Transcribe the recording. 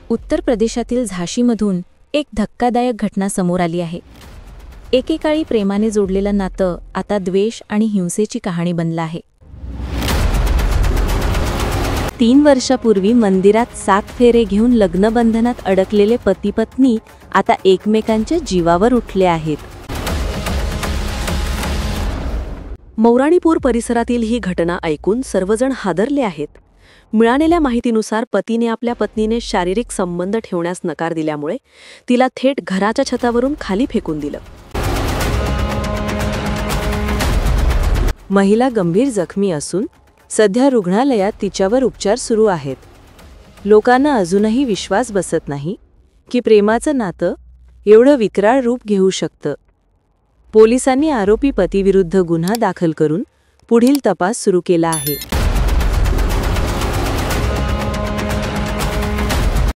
उत्तर प्रदेशातील झाशीमधून एक धक्कादायक घटना समोर आली आहे। एकेकाळी प्रेमाने जोडलेलं नातं आता द्वेष आणि हिंसेची कहाणी बनलं आहे। 3 वर्षापूर्वी मंदिरात 7 फेरे घेऊन लग्नबंधनात अडकलेले पती-पत्नी आता एकमेकांच्या जीवावर उठले आहेत। मौराणीपूर परिसरातील ही घटना ऐकून सर्वजण हादरले आहेत। मिळालेल्या माहितीनुसार पतीने आपल्या पत्नीने शारीरिक संबंध ठेवण्यास नकार दिल्यामुळे तिला थेट घराच्या छतावरून खाली फेकून दिलं। महिला गंभीर जखमी असून सध्या रुग्णालयात तिच्यावर उपचार सुरू आहेत। लोकांना अजूनही विश्वास बसत नाही की प्रेमाचं नातं एवढं विक्राळ रूप घेऊ शकतं। पोलिसांनी आरोपी पतीविरुद्ध गुन्हा दाखल करून पुढील तपास सुरू केला आहे।